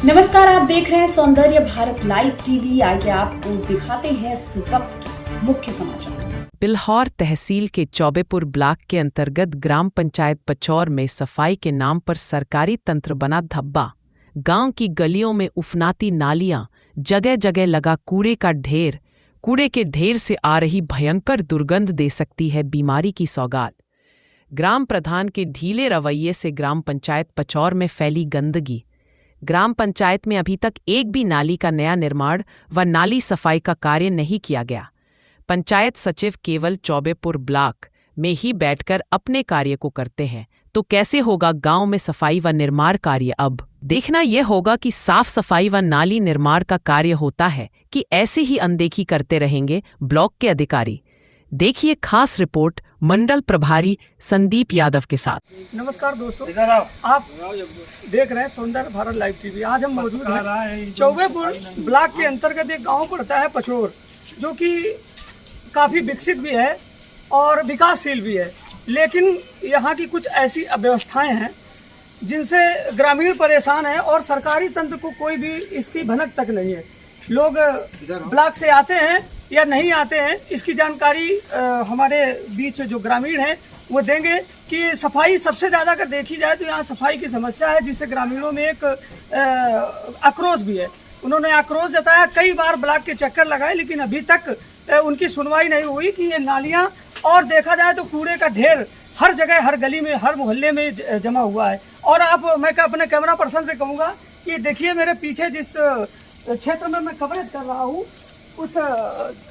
नमस्कार, आप देख रहे हैं सौंदर्य भारत लाइव टीवी। आइए आपको दिखाते हैं इस वक्त के मुख्य समाचार। बिल्हौर तहसील के चौबेपुर ब्लॉक के अंतर्गत ग्राम पंचायत पचौर में सफाई के नाम पर सरकारी तंत्र बना धब्बा। गांव की गलियों में उफनाती नालियां, जगह जगह लगा कूड़े का ढेर। कूड़े के ढेर से आ रही भयंकर दुर्गंध दे सकती है बीमारी की सौगात। ग्राम प्रधान के ढीले रवैये से ग्राम पंचायत पचौर में फैली गंदगी। ग्राम पंचायत में अभी तक एक भी नाली का नया निर्माण व नाली सफाई का कार्य नहीं किया गया। पंचायत सचिव केवल चौबेपुर ब्लॉक में ही बैठकर अपने कार्य को करते हैं, तो कैसे होगा गांव में सफाई व निर्माण कार्य? अब देखना यह होगा कि साफ सफाई व नाली निर्माण का कार्य होता है कि ऐसे ही अनदेखी करते रहेंगे ब्लॉक के अधिकारी। देखिए खास रिपोर्ट मंडल प्रभारी संदीप यादव के साथ। नमस्कार दोस्तों, आप देख रहे हैं सौंदर्य भारत लाइव टीवी। आज हम मौजूद हैं चौबेपुर ब्लॉक के अंतर्गत एक गांव पड़ता है पचौर, जो कि काफ़ी विकसित भी है और विकासशील भी है, लेकिन यहाँ की कुछ ऐसी अव्यवस्थाएं हैं जिनसे ग्रामीण परेशान हैं और सरकारी तंत्र को कोई भी इसकी भनक तक नहीं है। लोग ब्लॉक से आते हैं या नहीं आते हैं, इसकी जानकारी हमारे बीच जो ग्रामीण हैं वो देंगे कि सफाई सबसे ज़्यादा अगर देखी जाए तो यहाँ सफाई की समस्या है, जिससे ग्रामीणों में एक आक्रोश भी है। उन्होंने आक्रोश जताया, कई बार ब्लॉक के चक्कर लगाए, लेकिन अभी तक उनकी सुनवाई नहीं हुई कि ये नालियाँ और देखा जाए तो कूड़े का ढेर हर जगह, हर गली में, हर मोहल्ले में जमा हुआ है। और मैं अपने कैमरा पर्सन से कहूँगा कि देखिए मेरे पीछे जिस क्षेत्र में मैं कवरेज कर रहा हूँ, उस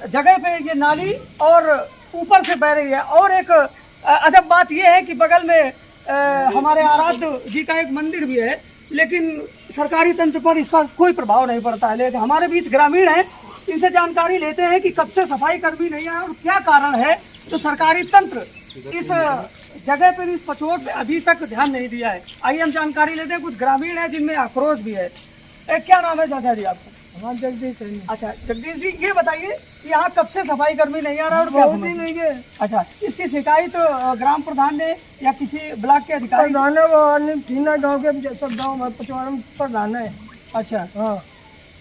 जगह पे ये नाली और ऊपर से बह रही है। और एक अजब बात यह है कि बगल में हमारे आराध्य जी का एक मंदिर भी है, लेकिन सरकारी तंत्र पर इसका कोई प्रभाव नहीं पड़ता है। लेकिन हमारे बीच ग्रामीण हैं, इनसे जानकारी लेते हैं कि कब से सफाई कर्मी नहीं आए और क्या कारण है तो सरकारी तंत्र इस जगह पर, इस पचौर पे अभी तक ध्यान नहीं दिया है। आइए हम जानकारी लेते हैं। कुछ ग्रामीण हैं जिनमें आक्रोश भी है। क्या नाम है चाचा जी आपका? हाँ, जगदीश। अच्छा जगदीश जी, ये बताइए यहाँ कब से सफाई कर्मी नहीं आ रहा और क्या नहीं है? अच्छा, इसकी शिकायत ग्राम प्रधान ने या किसी ब्लॉक के अधिकारी? प्रधान है वो तीना गाँव के सब गाँव में पचौर में प्रधान है। अच्छा हाँ,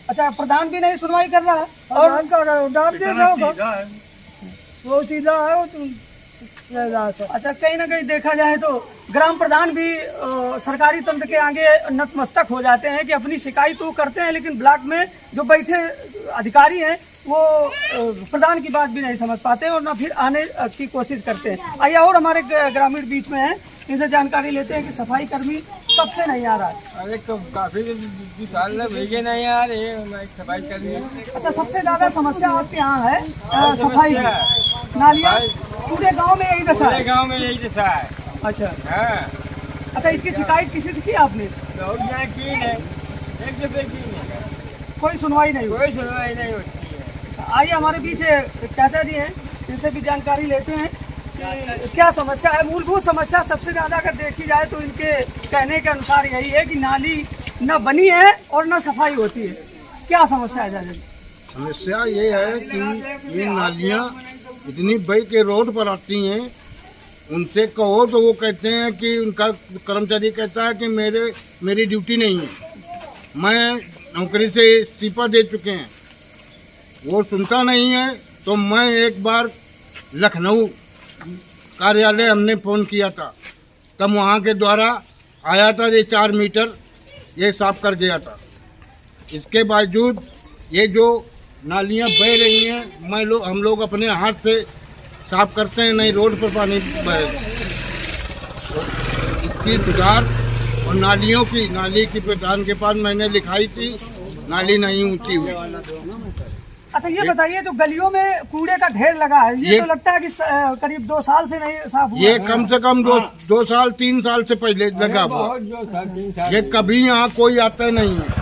अच्छा, प्रधान भी नहीं सुनवाई कर रहा है और डाल देगा वो सीधा है वो तुम। अच्छा, कहीं ना कहीं देखा जाए तो ग्राम प्रधान भी सरकारी तंत्र के आगे नतमस्तक हो जाते हैं कि अपनी शिकायत तो करते हैं, लेकिन ब्लॉक में जो बैठे अधिकारी हैं वो प्रधान की बात भी नहीं समझ पाते और ना फिर आने की कोशिश करते हैं। आइए और हमारे ग्रामीण बीच में हैं, इनसे जानकारी लेते हैं कि सफाई कर्मी कब से नहीं आ रहा है। अरे काफी साल भेजे नहीं यार ये सफाई कर्मी। अच्छा, सबसे ज्यादा समस्या आपके यहाँ है सफाई की? नालियाँ पूरे गांव में यही दशा है? गाँव में यही दशा है। अच्छा हाँ, अच्छा, इसकी शिकायत किसी से की आपने? की है, एक दफे की है, कोई सुनवाई नहीं हुई? कोई सुनवाई नहीं होती है। आइए हमारे पीछे चाचा जी हैं, इनसे भी जानकारी लेते हैं कि क्या समस्या है। मूलभूत समस्या सबसे ज़्यादा अगर देखी जाए तो इनके कहने के अनुसार यही है कि नाली न बनी है और न सफाई होती है। क्या समस्या है चाचा जी? समस्या ये है कि ये नालियाँ इतनी बड़ी के रोड पर आती हैं, उनसे कहो तो वो कहते हैं कि उनका कर्मचारी कहता है कि मेरी ड्यूटी नहीं है, मैं नौकरी से इस्तीफा दे चुके हैं। वो सुनता नहीं है। तो मैं एक बार लखनऊ कार्यालय हमने फ़ोन किया था, तब वहाँ के द्वारा आया था, ये 4 मीटर ये साफ कर गया था। इसके बावजूद ये जो नालियाँ बह रही हैं, हम लोग अपने हाथ से साफ करते हैं, नहीं रोड पर पानी बहेगा। तो इसकी सुधार और नाली की प्रधान के पास मैंने लिखाई थी, नाली नहीं ऊंची हुई। अच्छा, ये बताइए तो गलियों में कूड़े का ढेर लगा है, ये तो लगता है कि करीब 2 साल से नहीं साफ हुआ। ये कम से कम 2 साल 3 साल से पहले लगा हुआ। ये कभी यहाँ कोई आता नहीं है।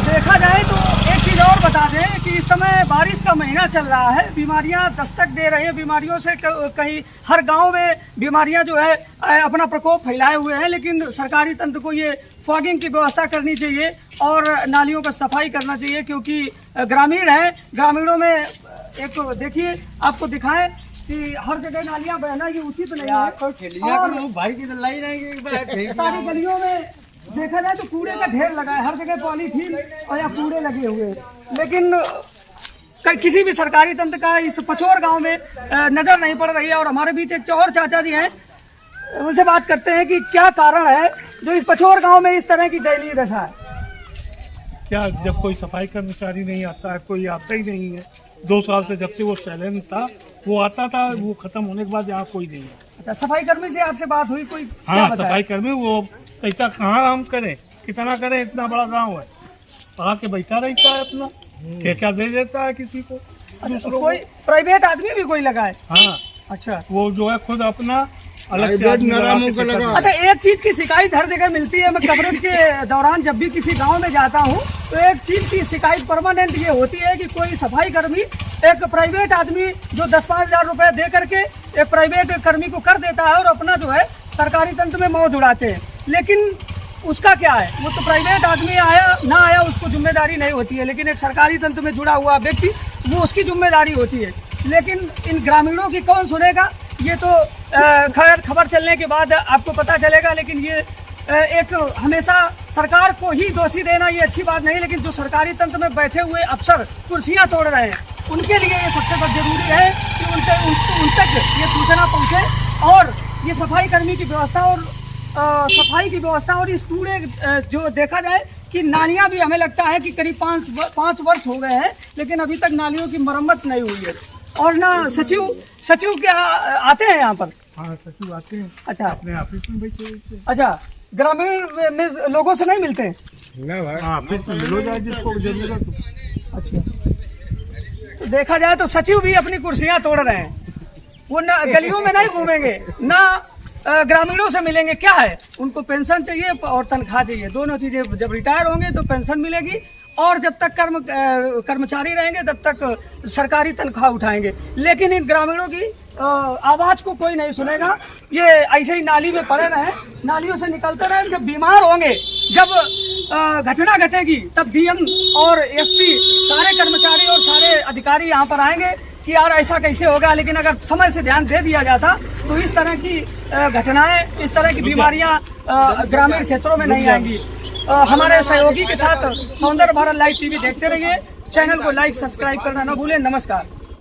देखा जाए तो एक चीज़ और बता दें कि इस समय बारिश का महीना चल रहा है, बीमारियां दस्तक दे रही हैं। बीमारियों से कहीं हर गांव में बीमारियां जो है अपना प्रकोप फैलाए हुए हैं, लेकिन सरकारी तंत्र को ये फॉगिंग की व्यवस्था करनी चाहिए और नालियों का सफाई करना चाहिए, क्योंकि ग्रामीण हैं। ग्रामीणों में एक देखिए, आपको दिखाएं कि हर जगह नालियां बहना ये उचित नहीं है। भाई की तो लाई नहीं सारी गलियों में देखा जाए तो कूड़े का ढेर लगा है, हर जगह पॉलीथीन और या कूड़े लगे हुए हैं। लेकिन किसी भी सरकारी तंत्र का इस पचोर गांव में नजर नहीं पड़ रही है। और हमारे बीच एक और चाचा जी हैं, उनसे बात करते हैं कि क्या कारण है जो इस पचोर गांव में इस तरह की दयनीय दशा है। क्या जब कोई सफाई कर्मचारी नहीं आता है, कोई आता ही नहीं है। 2 साल से जब से वो चैलेंज था, वो आता था, वो खत्म होने के बाद यहाँ कोई नहीं है। अच्छा, सफाई कर्मी से आपसे बात हुई, कोई क्या हाँ, बताया? सफाई कर्मी वो ऐसा कहाँ हम करें, कितना करें, इतना बड़ा गांव है, आके बैठा रहता है अपना, क्या दे देता है किसी को। अच्छा, कोई प्राइवेट आदमी भी कोई लगा है? हाँ, अच्छा, वो जो है खुद अपना अलग से प्राइवेट आदमी लगा नारामों के का देता लगा। है। अच्छा, एक चीज की शिकायत हर जगह मिलती है। मैं कवरेज के दौरान जब भी किसी गांव में जाता हूं तो एक चीज की शिकायत परमानेंट ये होती है कि कोई सफाई कर्मी एक प्राइवेट आदमी जो 10-5 हजार रुपए दे करके एक प्राइवेट कर्मी को कर देता है और अपना जो है सरकारी तंत्र में मौज उड़ाते हैं। लेकिन उसका क्या है, वो तो प्राइवेट आदमी आया ना आया उसको जिम्मेदारी नहीं होती है, लेकिन एक सरकारी तंत्र में जुड़ा हुआ व्यक्ति वो उसकी जिम्मेदारी होती है। लेकिन इन ग्रामीणों की कौन सुनेगा, ये तो खैर खबर चलने के बाद आपको पता चलेगा। लेकिन ये एक हमेशा सरकार को ही दोषी देना ये अच्छी बात नहीं, लेकिन जो सरकारी तंत्र में बैठे हुए अफसर कुर्सियां तोड़ रहे हैं उनके लिए ये सबसे बहुत जरूरी है कि उन तक ये सूचना पहुंचे और ये सफाई कर्मी की व्यवस्था और सफाई की व्यवस्था। और इस कूड़े जो देखा जाए कि नालियां भी हमें लगता है कि करीब 5 वर्ष हो गए हैं, लेकिन अभी तक नालियों की मरम्मत नहीं हुई है। और ना सचिव क्या आते हैं यहाँ पर? हाँ, सचिव आते हैं, अच्छा, अपने ऑफिस में बैठे रहते हैं। अच्छा, ग्रामीण में लोगों से नहीं मिलते? हाँ, ऑफिस में मिलो जाए जिसको जरूरत हो। अच्छा, तो देखा जाए तो सचिव भी अपनी कुर्सियां तोड़ रहे हैं। वो ना गलियों में नहीं घूमेंगे, ना ग्रामीणों से मिलेंगे। क्या है, उनको पेंशन चाहिए और तनख्वाह चाहिए, दोनों चीजें। जब रिटायर होंगे तो पेंशन मिलेगी और जब तक कर्मचारी रहेंगे तब तक सरकारी तनख्वाह उठाएंगे। लेकिन इन ग्रामीणों की आवाज को कोई नहीं सुनेगा। ये ऐसे ही नाली में पड़े रहे, नालियों से निकलते रहे। जब बीमार होंगे, जब घटना घटेगी, तब डीएम और एसपी सारे कर्मचारी और सारे अधिकारी यहाँ पर आएंगे कि यार ऐसा कैसे होगा। लेकिन अगर समय से ध्यान दे दिया जाता तो इस तरह की घटनाएं, इस तरह की बीमारियां ग्रामीण क्षेत्रों में नहीं आएंगी। हमारे सहयोगी के साथ सौंदर्य भारत लाइव टीवी देखते रहिए। चैनल को लाइक सब्सक्राइब करना न भूलें। नमस्कार।